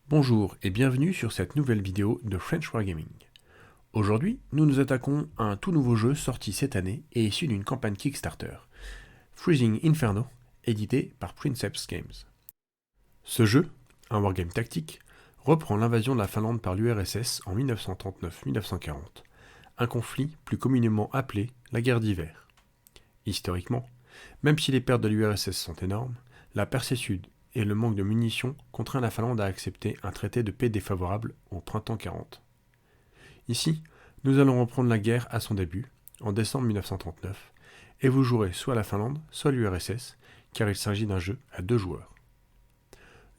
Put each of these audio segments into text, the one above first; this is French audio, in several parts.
Bonjour et bienvenue sur cette nouvelle vidéo de French Wargaming. Aujourd'hui, nous nous attaquons à un tout nouveau jeu sorti cette année et issu d'une campagne Kickstarter, Freezing Inferno, édité par Princeps Games. Ce jeu, un wargame tactique, reprend l'invasion de la Finlande par l'URSS en 1939-1940, un conflit plus communément appelé la guerre d'hiver. Historiquement, même si les pertes de l'URSS sont énormes, la Perse Sud et le manque de munitions contraint la Finlande à accepter un traité de paix défavorable au printemps 40. Ici, nous allons reprendre la guerre à son début, en décembre 1939, et vous jouerez soit la Finlande, soit l'URSS, car il s'agit d'un jeu à 2 joueurs.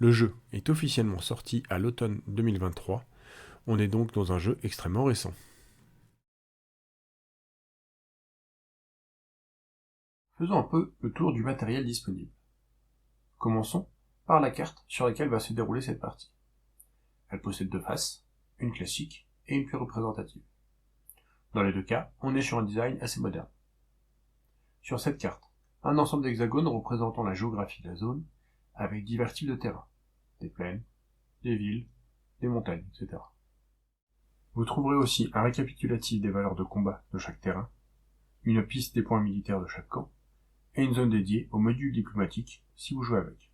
Le jeu est officiellement sorti à l'automne 2023, on est donc dans un jeu extrêmement récent. Faisons un peu le tour du matériel disponible. Commençons par la carte sur laquelle va se dérouler cette partie. Elle possède 2 faces, une classique et une plus représentative. Dans les 2 cas, on est sur un design assez moderne. Sur cette carte, un ensemble d'hexagones représentant la géographie de la zone, avec divers types de terrains, des plaines, des villes, des montagnes, etc. Vous trouverez aussi un récapitulatif des valeurs de combat de chaque terrain, une piste des points militaires de chaque camp, et une zone dédiée au module diplomatique si vous jouez avec.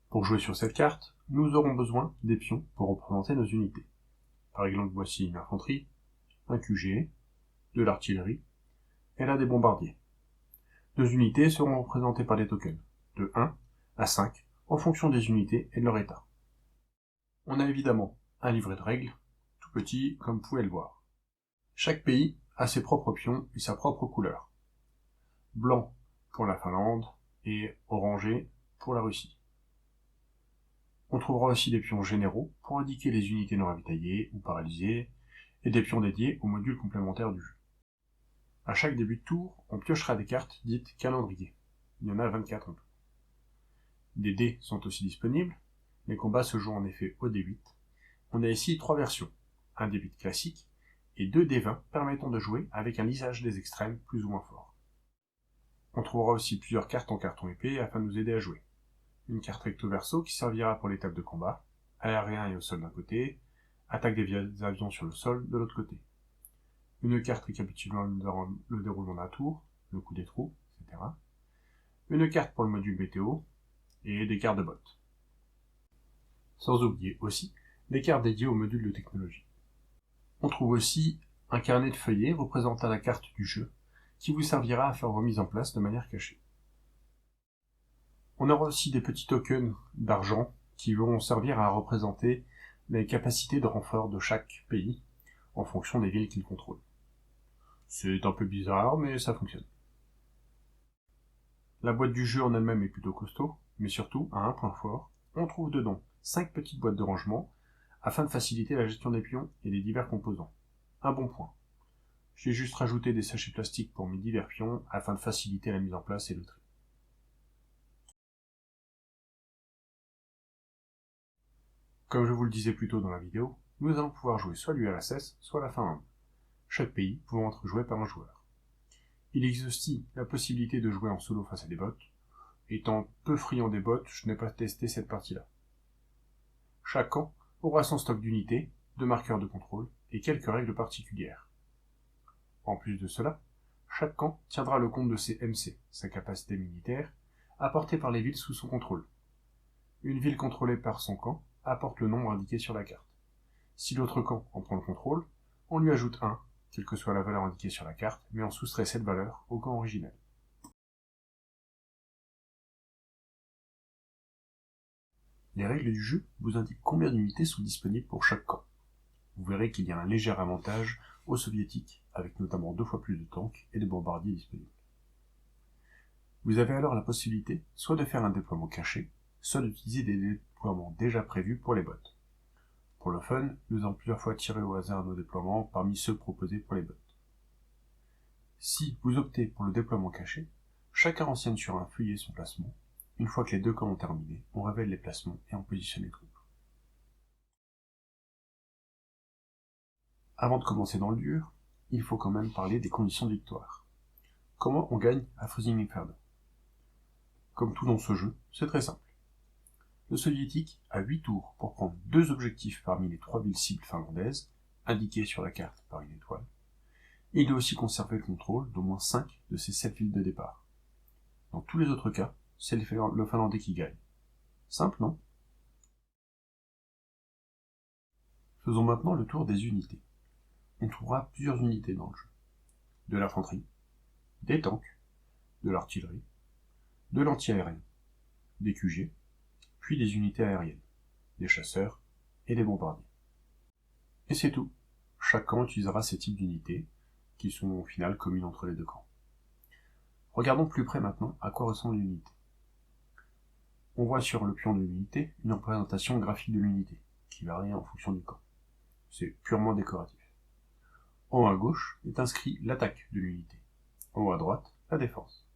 Pour jouer sur cette carte, nous aurons besoin des pions pour représenter nos unités. Par exemple, voici une infanterie, un QG, de l'artillerie, et là des bombardiers. 2 unités seront représentées par des tokens, de 1 à 5, en fonction des unités et de leur état. On a évidemment un livret de règles, tout petit comme vous pouvez le voir. Chaque pays a ses propres pions et sa propre couleur. Blanc pour la Finlande et orangé pour la Russie. On trouvera aussi des pions généraux pour indiquer les unités non ravitaillées ou paralysées, et des pions dédiés aux modules complémentaires du jeu. À chaque début de tour, on piochera des cartes dites calendrier. Il y en a 24 en tout. Des dés sont aussi disponibles. Les combats se jouent en effet au D8. On a ici 3 versions. Un D8 classique et 2 D20 permettant de jouer avec un lissage des extrêmes plus ou moins fort. On trouvera aussi plusieurs cartes en carton épais afin de nous aider à jouer. Une carte recto verso qui servira pour l'étape de combat, aérien et au sol d'un côté, attaque des avions sur le sol de l'autre côté. Une carte récapitulant le déroulement d'un tour, le coup des trous, etc. Une carte pour le module météo, et des cartes de bot. Sans oublier aussi des cartes dédiées au module de technologie. On trouve aussi un carnet de feuillets représentant la carte du jeu, qui vous servira à faire vos mises en place de manière cachée. On aura aussi des petits tokens d'argent qui vont servir à représenter les capacités de renfort de chaque pays en fonction des villes qu'ils contrôlent. C'est un peu bizarre, mais ça fonctionne. La boîte du jeu en elle-même est plutôt costaud, mais surtout, à un point fort, on trouve dedans 5 petites boîtes de rangement afin de faciliter la gestion des pions et des divers composants. Un bon point. J'ai juste rajouté des sachets plastiques pour mes divers pions afin de faciliter la mise en place et le tri. Comme je vous le disais plus tôt dans la vidéo, nous allons pouvoir jouer soit l'URSS, soit la Finlande, chaque pays pouvant être joué par un joueur. Il existe aussi la possibilité de jouer en solo face à des bots. Étant peu friand des bots, je n'ai pas testé cette partie-là. Chaque camp aura son stock d'unités, de marqueurs de contrôle et quelques règles particulières. En plus de cela, chaque camp tiendra le compte de ses MC, sa capacité militaire, apportée par les villes sous son contrôle. Une ville contrôlée par son camp apporte le nombre indiqué sur la carte. Si l'autre camp en prend le contrôle, on lui ajoute 1, quelle que soit la valeur indiquée sur la carte, mais on soustrait cette valeur au camp originel. Les règles du jeu vous indiquent combien d'unités sont disponibles pour chaque camp. Vous verrez qu'il y a un léger avantage aux soviétiques, avec notamment 2 fois plus de tanks et de bombardiers disponibles. Vous avez alors la possibilité soit de faire un déploiement caché, soit d'utiliser des déploiements déjà prévus pour les bots. Pour le fun, nous avons plusieurs fois tiré au hasard nos déploiements parmi ceux proposés pour les bots. Si vous optez pour le déploiement caché, chacun renseigne sur un feuillet son placement. Une fois que les 2 camps ont terminé, on révèle les placements et on positionne les troupes. Avant de commencer dans le dur, il faut quand même parler des conditions de victoire. Comment on gagne à Freezing Inferno? Comme tout dans ce jeu, c'est très simple. le soviétique a 8 tours pour prendre 2 objectifs parmi les 3 villes cibles finlandaises, indiquées sur la carte par une étoile. Et il doit aussi conserver le contrôle d'au moins 5 de ces 7 villes de départ. Dans tous les autres cas, c'est le Finlandais qui gagne. Simple, non? Faisons maintenant le tour des unités. On trouvera plusieurs unités dans le jeu. De l'infanterie, des tanks, de l'artillerie, de l'anti-aérien, des QG, puis des unités aériennes, des chasseurs et des bombardiers. Et c'est tout. Chaque camp utilisera ces types d'unités, qui sont au final communes entre les deux camps. Regardons plus près maintenant à quoi ressemble l'unité. On voit sur le pion de l'unité une représentation graphique de l'unité, qui varie en fonction du camp. C'est purement décoratif. En haut à gauche est inscrit l'attaque de l'unité. En haut à droite, la défense.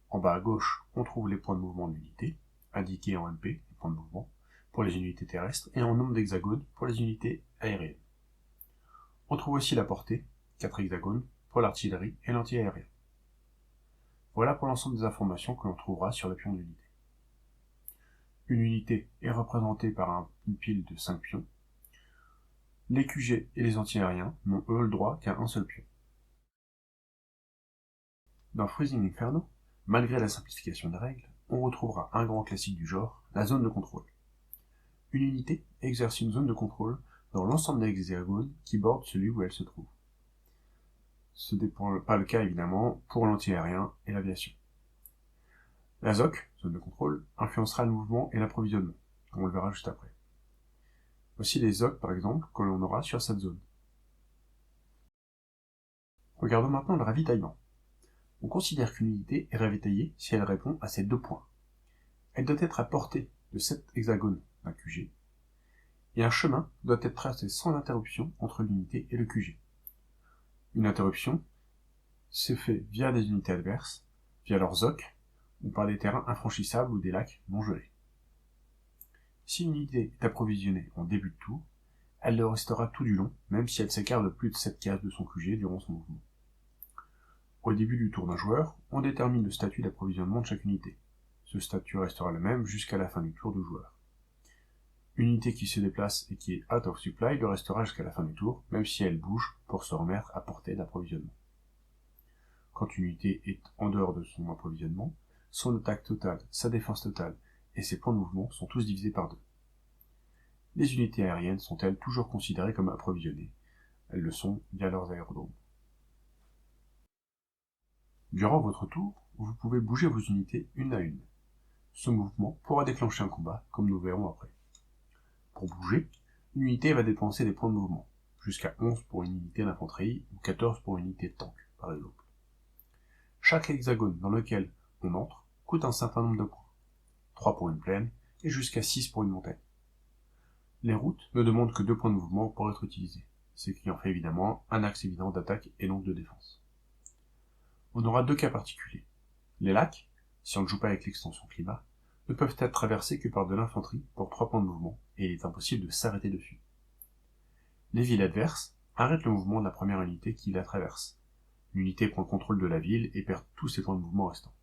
En bas à gauche, on trouve les points de mouvement de l'unité, indiqués en MP, les points de mouvement, pour les unités terrestres, et en nombre d'hexagones pour les unités aériennes. On trouve aussi la portée, 4 hexagones, pour l'artillerie et l'anti-aérien. Voilà pour l'ensemble des informations que l'on trouvera sur le pion de l'unité. Une unité est représentée par une pile de 5 pions. Les QG et les anti-aériens n'ont eux le droit qu'à un seul pion. Dans Freezing Inferno, malgré la simplification des règles, on retrouvera un grand classique du genre, la zone de contrôle. Une unité exerce une zone de contrôle dans l'ensemble des hexagones qui bordent celui où elle se trouve. Ce n'est pas le cas évidemment pour l'anti-aérien et l'aviation. La ZOC, zone de contrôle, influencera le mouvement et l'approvisionnement, comme on le verra juste après. Voici les ZOC par exemple que l'on aura sur cette zone. Regardons maintenant le ravitaillement. On considère qu'une unité est ravitaillée si elle répond à ces 2 points. Elle doit être à portée de 7 hexagones d'un QG, et un chemin doit être tracé sans interruption entre l'unité et le QG. Une interruption se fait via des unités adverses, via leurs ZOC, ou par des terrains infranchissables ou des lacs non gelés. Si une unité est approvisionnée en début de tour, elle le restera tout du long, même si elle s'écarte de plus de 7 cases de son QG durant son mouvement. Au début du tour d'un joueur, on détermine le statut d'approvisionnement de chaque unité. Ce statut restera le même jusqu'à la fin du tour du joueur. Une unité qui se déplace et qui est out of supply le restera jusqu'à la fin du tour, même si elle bouge pour se remettre à portée d'approvisionnement. Quand une unité est en dehors de son approvisionnement, son attaque totale, sa défense totale et ses points de mouvement sont tous divisés par 2. Les unités aériennes sont-elles toujours considérées comme approvisionnées? Elles le sont via leurs aérodromes. Durant votre tour, vous pouvez bouger vos unités une à une. Ce mouvement pourra déclencher un combat, comme nous verrons après. Pour bouger, une unité va dépenser des points de mouvement, jusqu'à 11 pour une unité d'infanterie ou 14 pour une unité de tank, par exemple. Chaque hexagone dans lequel on entre coûte un certain nombre de points, 3 pour une plaine et jusqu'à 6 pour une montagne. Les routes ne demandent que 2 points de mouvement pour être utilisés, ce qui en fait évidemment un axe évident d'attaque et donc de défense. On aura 2 cas particuliers. Les lacs, si on ne joue pas avec l'extension climat, ne peuvent être traversés que par de l'infanterie pour 3 points de mouvement, et il est impossible de s'arrêter dessus. Les villes adverses arrêtent le mouvement de la première unité qui la traverse. L'unité prend le contrôle de la ville et perd tous ses points de mouvement restants.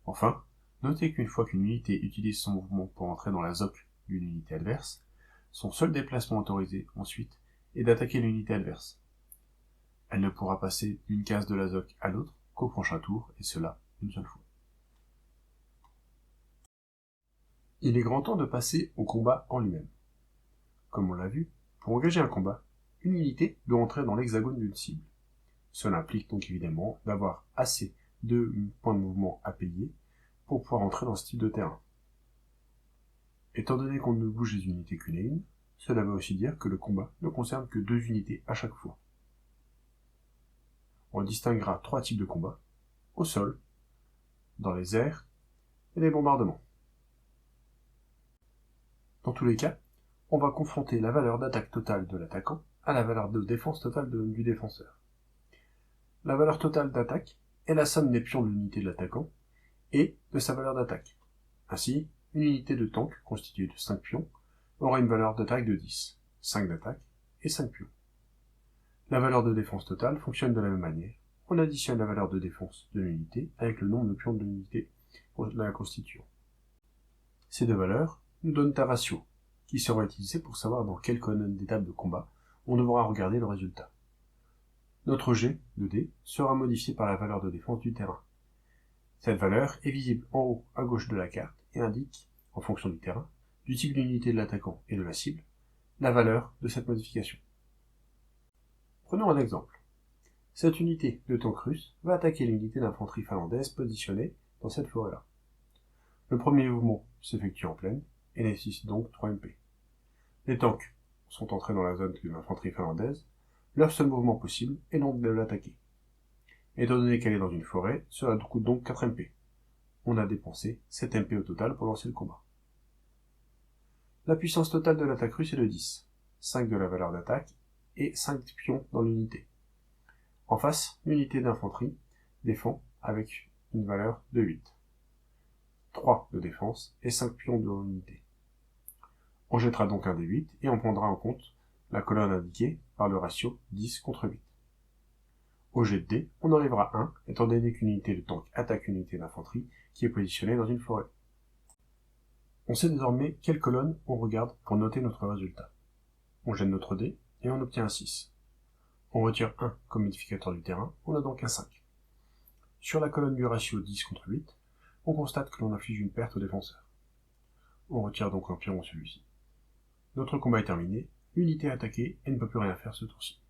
Enfin, notez qu'une fois qu'une unité utilise son mouvement pour entrer dans la ZOC d'une unité adverse, son seul déplacement autorisé ensuite est d'attaquer l'unité adverse. Elle ne pourra passer d'une case de la ZOC à l'autre qu'au prochain tour, et cela une seule fois. Il est grand temps de passer au combat en lui-même. Comme on l'a vu, pour engager un combat, une unité doit entrer dans l'hexagone d'une cible. Cela implique donc évidemment d'avoir assez de points de mouvement à payer pour pouvoir entrer dans ce type de terrain. Étant donné qu'on ne bouge les unités qu'une et une, cela veut aussi dire que le combat ne concerne que 2 unités à chaque fois. On distinguera 3 types de combats: au sol, dans les airs et les bombardements. Dans tous les cas, on va confronter la valeur d'attaque totale de l'attaquant à la valeur de défense totale du défenseur. La valeur totale d'attaque est la somme des pions de l'unité de l'attaquant et de sa valeur d'attaque. Ainsi, une unité de tank constituée de 5 pions aura une valeur d'attaque de 10, 5 d'attaque et 5 pions. La valeur de défense totale fonctionne de la même manière. On additionne la valeur de défense de l'unité avec le nombre de pions de l'unité la constituant. Ces deux valeurs nous donnent un ratio, qui sera utilisé pour savoir dans quelle colonne d'étape de combat on devra regarder le résultat. Notre G de D sera modifié par la valeur de défense du terrain. Cette valeur est visible en haut à gauche de la carte et indique, en fonction du terrain, du type d'unité de l'attaquant et de la cible, la valeur de cette modification. Prenons un exemple. Cette unité de tank russe va attaquer l'unité d'infanterie finlandaise positionnée dans cette forêt-là. Le premier mouvement s'effectue en plaine et nécessite donc 3 MP. Les tanks sont entrés dans la zone de l'infanterie finlandaise, leur seul mouvement possible est donc de l'attaquer. Étant donné qu'elle est dans une forêt, cela coûte donc 4 MP. On a dépensé 7 MP au total pour lancer le combat. La puissance totale de l'attaque russe est de 10, 5 de la valeur d'attaque et 5 pions dans l'unité. En face, l'unité d'infanterie défend avec une valeur de 8. 3 de défense et 5 pions dans l'unité. On jettera donc un D8 et on prendra en compte la colonne indiquée par le ratio 10 contre 8. Au jet de dés, on enlèvera 1, étant donné qu'une unité de tank attaque une unité d'infanterie qui est positionnée dans une forêt. On sait désormais quelle colonne on regarde pour noter notre résultat. On jette notre dé et on obtient un 6. On retire 1 comme modificateur du terrain, on a donc un 5. Sur la colonne du ratio 10 contre 8, on constate que l'on inflige une perte au défenseur. On retire donc un pion à celui-ci. Notre combat est terminé, l'unité est attaquée et ne peut plus rien faire ce tour-ci.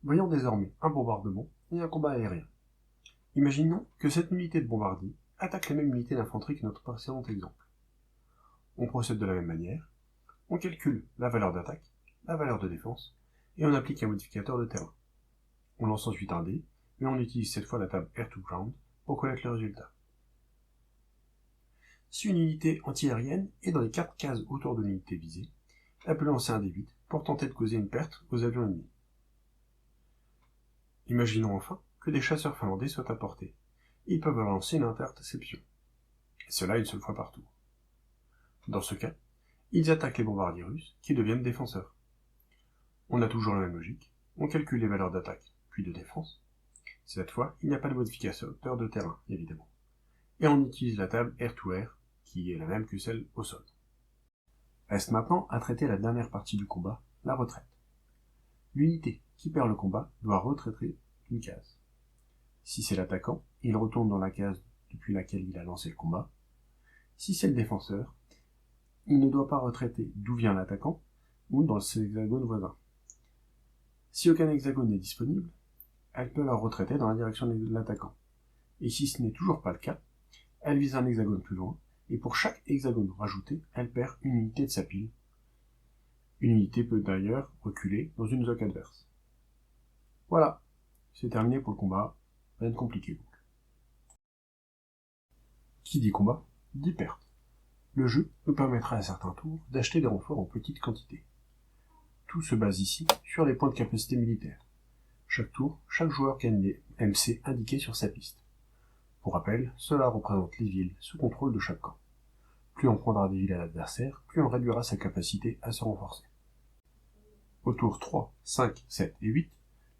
Voyons désormais un bombardement et un combat aérien. Imaginons que cette unité de bombardier attaque la même unité d'infanterie que notre précédent exemple. On procède de la même manière, on calcule la valeur d'attaque, la valeur de défense, et on applique un modificateur de terrain. On lance ensuite un dé, mais on utilise cette fois la table Air to Ground pour connaître le résultat. Si une unité antiaérienne est dans les 4 cases autour de l'unité visée, elle peut lancer un D8 pour tenter de causer une perte aux avions ennemis. Imaginons enfin que des chasseurs finlandais soient à portée. Ils peuvent lancer une interception, et cela une seule fois par tour. Dans ce cas, ils attaquent les bombardiers russes qui deviennent défenseurs. On a toujours la même logique, on calcule les valeurs d'attaque puis de défense. Cette fois, il n'y a pas de modificateur de terrain, évidemment. Et on utilise la table Air to Air, qui est la même que celle au sol. Reste maintenant à traiter la dernière partie du combat, la retraite. L'unité qui perd le combat doit retraiter d'une case. Si c'est l'attaquant, il retourne dans la case depuis laquelle il a lancé le combat. Si c'est le défenseur, il ne doit pas retraiter d'où vient l'attaquant ou dans ses hexagones voisins. Si aucun hexagone n'est disponible, elle peut alors retraiter dans la direction de l'attaquant. Et si ce n'est toujours pas le cas, elle vise un hexagone plus loin, et pour chaque hexagone rajouté, elle perd une unité de sa pile. Une unité peut d'ailleurs reculer dans une zone adverse. Voilà, c'est terminé pour le combat, rien de compliqué donc. Qui dit combat, dit perte. Le jeu nous permettra à certains tours d'acheter des renforts en petite quantité. Tout se base ici sur les points de capacité militaire. Chaque tour, chaque joueur gagne des MC indiqués sur sa piste. Pour rappel, cela représente les villes sous contrôle de chaque camp. Plus on prendra des villes à l'adversaire, plus on réduira sa capacité à se renforcer. Au tour 3, 5, 7 et 8,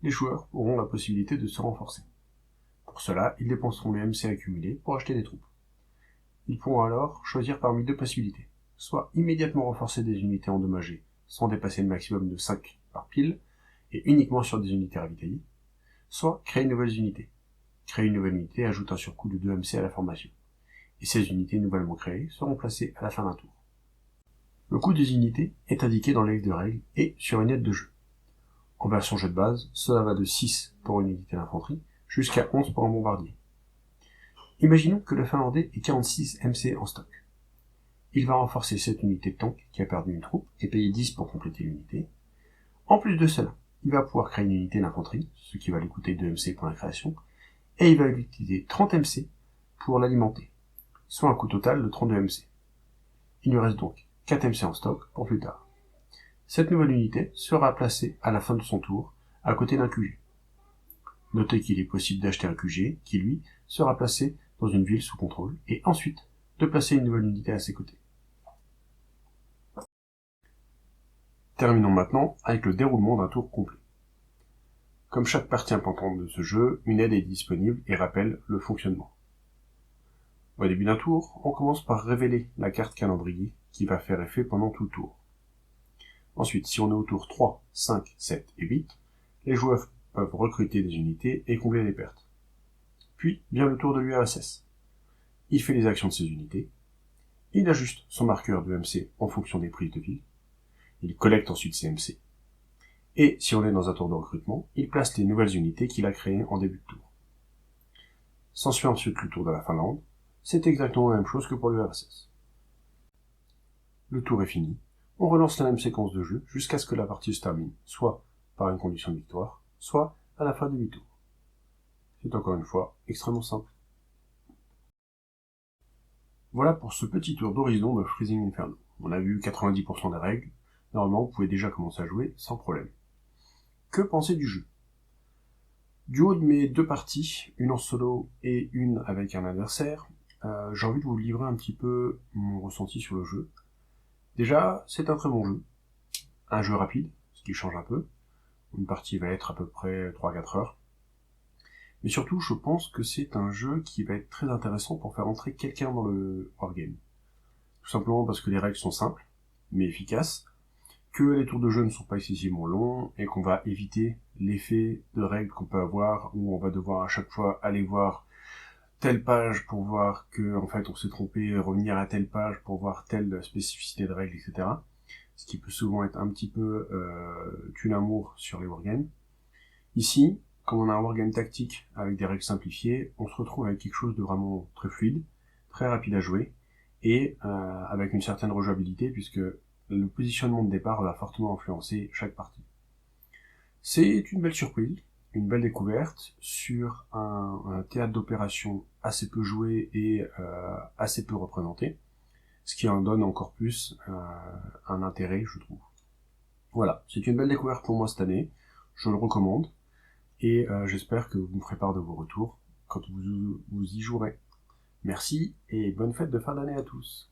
les joueurs auront la possibilité de se renforcer. Pour cela, ils dépenseront les MC accumulés pour acheter des troupes. Ils pourront alors choisir parmi deux possibilités, soit immédiatement renforcer des unités endommagées sans dépasser le maximum de 5 par pile, et uniquement sur des unités ravitaillées, soit créer de nouvelles unités. Créer une nouvelle unité ajoute un surcoût de 2 MC à la formation, et ces unités nouvellement créées seront placées à la fin d'un tour. Le coût des unités est indiqué dans le livre de règles et sur une aide de jeu. En version jeu de base, cela va de 6 pour une unité d'infanterie jusqu'à 11 pour un bombardier. Imaginons que le Finlandais ait 46 MC en stock. Il va renforcer cette unité de tank qui a perdu une troupe et payer 10 pour compléter l'unité. En plus de cela, il va pouvoir créer une unité d'infanterie, ce qui va lui coûter 2 MC pour la création, et il va utiliser 30 MC pour l'alimenter, soit un coût total de 32 MC. Il lui reste donc 4 MC en stock pour plus tard. Cette nouvelle unité sera placée à la fin de son tour, à côté d'un QG. Notez qu'il est possible d'acheter un QG, qui lui, sera placé dans une ville sous contrôle, et ensuite de placer une nouvelle unité à ses côtés. Terminons maintenant avec le déroulement d'un tour complet. Comme chaque partie importante de ce jeu, une aide est disponible et rappelle le fonctionnement. Au début d'un tour, on commence par révéler la carte calendrier qui va faire effet pendant tout le tour. Ensuite, si on est au tour 3, 5, 7 et 8, les joueurs peuvent recruter des unités et combler les pertes. Puis vient le tour de l'URSS. Il fait les actions de ses unités, il ajuste son marqueur de MC en fonction des prises de ville, il collecte ensuite ses MC, et si on est dans un tour de recrutement, il place les nouvelles unités qu'il a créées en début de tour. S'ensuit ensuite le tour de la Finlande, c'est exactement la même chose que pour l'URSS. Le tour est fini, on relance la même séquence de jeu jusqu'à ce que la partie se termine, soit par une condition de victoire, soit à la fin des 8 tours. C'est encore une fois extrêmement simple. Voilà pour ce petit tour d'horizon de Freezing Inferno. On a vu 90% des règles, normalement vous pouvez déjà commencer à jouer sans problème. Que penser du jeu? Du haut de mes deux parties, une en solo et une avec un adversaire, j'ai envie de vous livrer un petit peu mon ressenti sur le jeu. Déjà, c'est un très bon jeu. Un jeu rapide, ce qui change un peu. Une partie va être à peu près 3-4 heures. Mais surtout, je pense que c'est un jeu qui va être très intéressant pour faire entrer quelqu'un dans le wargame. Tout simplement parce que les règles sont simples, mais efficaces, que les tours de jeu ne sont pas excessivement longs, et qu'on va éviter l'effet de règles qu'on peut avoir, où on va devoir à chaque fois aller voir telle page pour voir que en fait on s'est trompé, revenir à telle page pour voir telle spécificité de règles, etc. Ce qui peut souvent être un petit peu tue l'amour sur les wargames. Ici, comme on a un wargame tactique avec des règles simplifiées, on se retrouve avec quelque chose de vraiment très fluide, très rapide à jouer, et avec une certaine rejouabilité, puisque le positionnement de départ va fortement influencer chaque partie. C'est une belle surprise, une belle découverte sur un théâtre d'opération assez peu joué et assez peu représenté, ce qui en donne encore plus un intérêt, je trouve. Voilà, c'est une belle découverte pour moi cette année, je le recommande, et j'espère que vous me ferez part de vos retours quand vous y jouerez. Merci et bonne fête de fin d'année à tous.